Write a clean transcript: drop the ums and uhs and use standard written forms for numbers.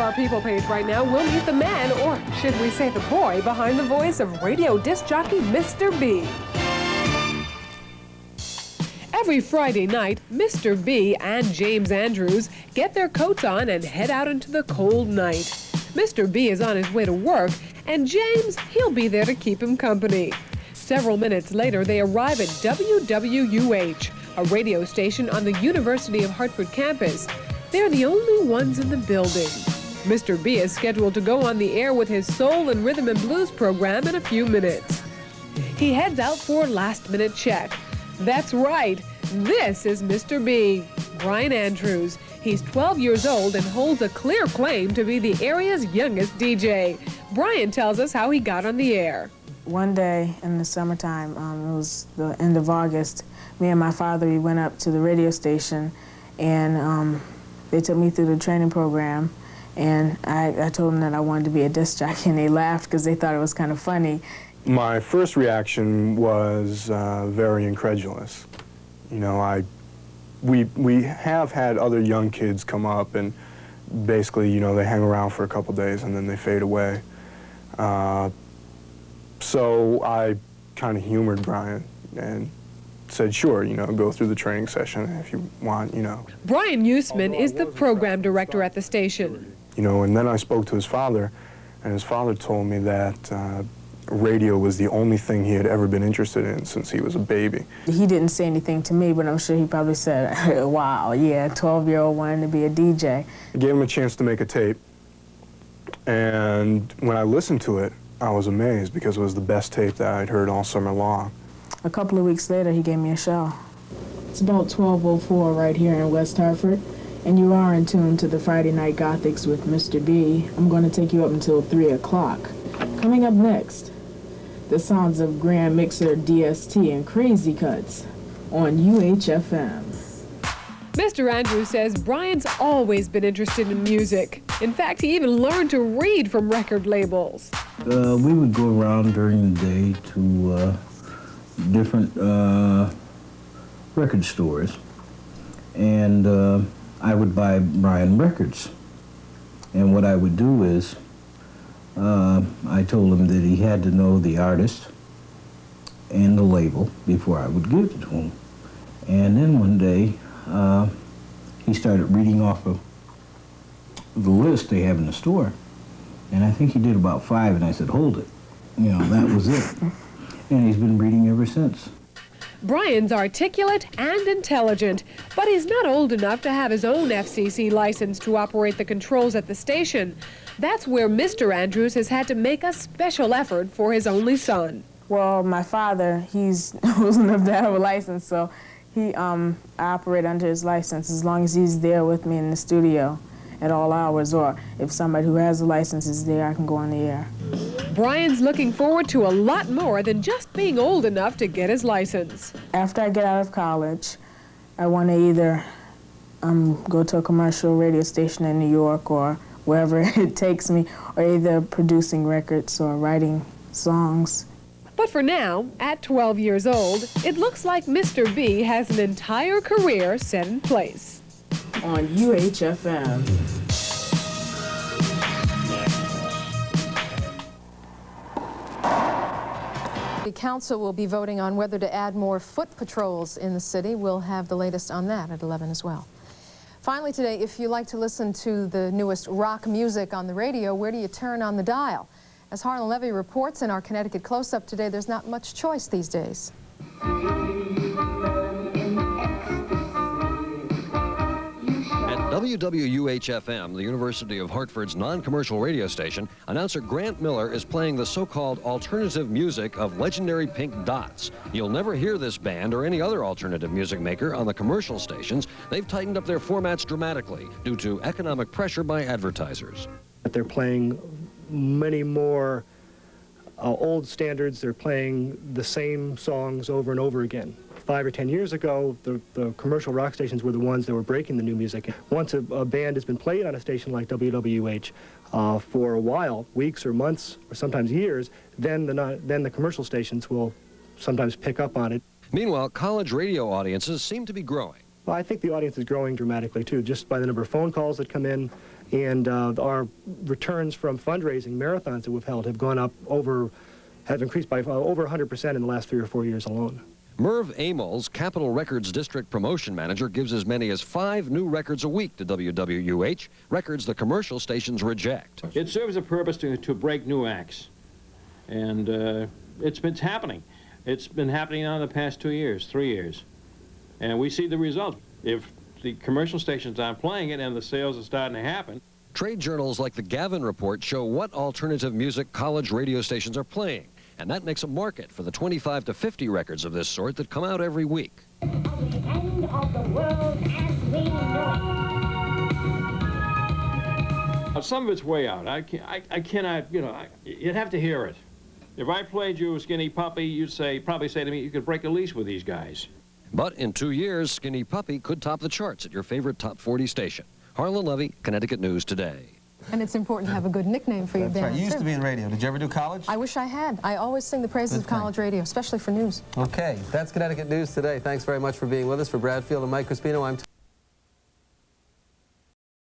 our People page right now, we'll meet the man, or should we say the boy, behind the voice of radio disc jockey Mr. B. Every Friday night, Mr. B and James Andrews get their coats on and head out into the cold night. Mr. B is on his way to work, and James, he'll be there to keep him company. Several minutes later, they arrive at WWUH, a radio station on the University of Hartford campus. They're the only ones in the building. Mr. B is scheduled to go on the air with his soul and rhythm and blues program in a few minutes. He heads out for a last-minute check. That's right, this is Mr. B, Brian Andrews. He's 12 years old and holds a clear claim to be the area's youngest DJ. Brian tells us how he got on the air. One day in the summertime, it was the end of August, me and my father, we went up to the radio station, and they took me through the training program, and I told them that I wanted to be a disc jockey, and they laughed because they thought it was kind of funny. My first reaction was very incredulous. You know, we have had other young kids come up, and basically, you know, they hang around for a couple days and then they fade away. So I kind of humored Brian and said, sure, you know, go through the training session if you want, you know. Brian Usman is the program director at the station. You know, and then I spoke to his father, and his father told me that radio was the only thing he had ever been interested in since he was a baby. He didn't say anything to me, but I'm sure he probably said, wow, yeah, 12-year-old wanting to be a DJ. I gave him a chance to make a tape, and when I listened to it, I was amazed because it was the best tape that I'd heard all summer long. A couple of weeks later, he gave me a show. It's about 12:04 right here in West Hartford, and you are in tune to the Friday Night Gothics with Mr. B. I'm going to take you up until 3 o'clock. Coming up next, the sounds of Grand Mixer, DST, and Crazy Cuts on UHFM. Mr. Andrews says Brian's always been interested in music. In fact, he even learned to read from record labels. We would go around during the day to different record stores, and I would buy Brian records. And what I would do is, I told him that he had to know the artist and the label before I would give it to him. And then one day, he started reading off of the list they have in the store. And I think he did about 5, and I said, hold it. You know, that was it. And he's been reading ever since. Brian's articulate and intelligent, but he's not old enough to have his own FCC license to operate the controls at the station. That's where Mr. Andrews has had to make a special effort for his only son. Well, my father, he's old enough to have a license, so I operate under his license as long as he's there with me in the studio at all hours, or if somebody who has a license is there, I can go on the air. Brian's looking forward to a lot more than just being old enough to get his license. After I get out of college, I want to either go to a commercial radio station in New York or wherever it takes me, or either producing records or writing songs. But for now, at 12 years old, it looks like Mr. B has an entire career set in place. On UHFM. The council will be voting on whether to add more foot patrols in the city. We'll have the latest on that at 11 as well. Finally today, if you like to listen to the newest rock music on the radio, where do you turn on the dial? As Harlan Levy reports in our Connecticut Close-Up today, there's not much choice these days. WWUH-FM, the University of Hartford's non-commercial radio station, announcer Grant Miller is playing the so-called alternative music of legendary Pink Dots. You'll never hear this band or any other alternative music maker on the commercial stations. They've tightened up their formats dramatically due to economic pressure by advertisers. They're playing many more old standards. They're playing the same songs over and over again. 5 or 10 years ago, the commercial rock stations were the ones that were breaking the new music. Once a band has been played on a station like WWUH for a while, weeks or months or sometimes years, then the commercial stations will sometimes pick up on it. Meanwhile, college radio audiences seem to be growing. Well, I think the audience is growing dramatically, too, just by the number of phone calls that come in, and our returns from fundraising marathons that we've held have gone up have increased by over 100% in the last 3 or 4 years alone. Merv Amos, Capitol Records District Promotion Manager, gives as many as 5 new records a week to WWUH, records the commercial stations reject. It serves a purpose to break new acts, and it's happening. It's been happening now in the past 2 years, 3 years, and we see the results. If the commercial stations aren't playing it and the sales are starting to happen. Trade journals like the Gavin Report show what alternative music college radio stations are playing, and that makes a market for the 25 to 50 records of this sort that come out every week. Of the end of the world as we know it. Some of it's way out. I cannot, you'd have to hear it. If I played you Skinny Puppy, you'd probably say to me, you could break a lease with these guys. But in 2 years, Skinny Puppy could top the charts at your favorite top 40 station. Harlan Levy, Connecticut News Today. And it's important to have a good nickname for your band. That's right. You used to be in radio. Did you ever do college? I wish I had. I always sing the praises of college radio, especially for news. Okay, that's Connecticut News Today. Thanks very much for being with us. For Bradfield and Mike Crispino, I'm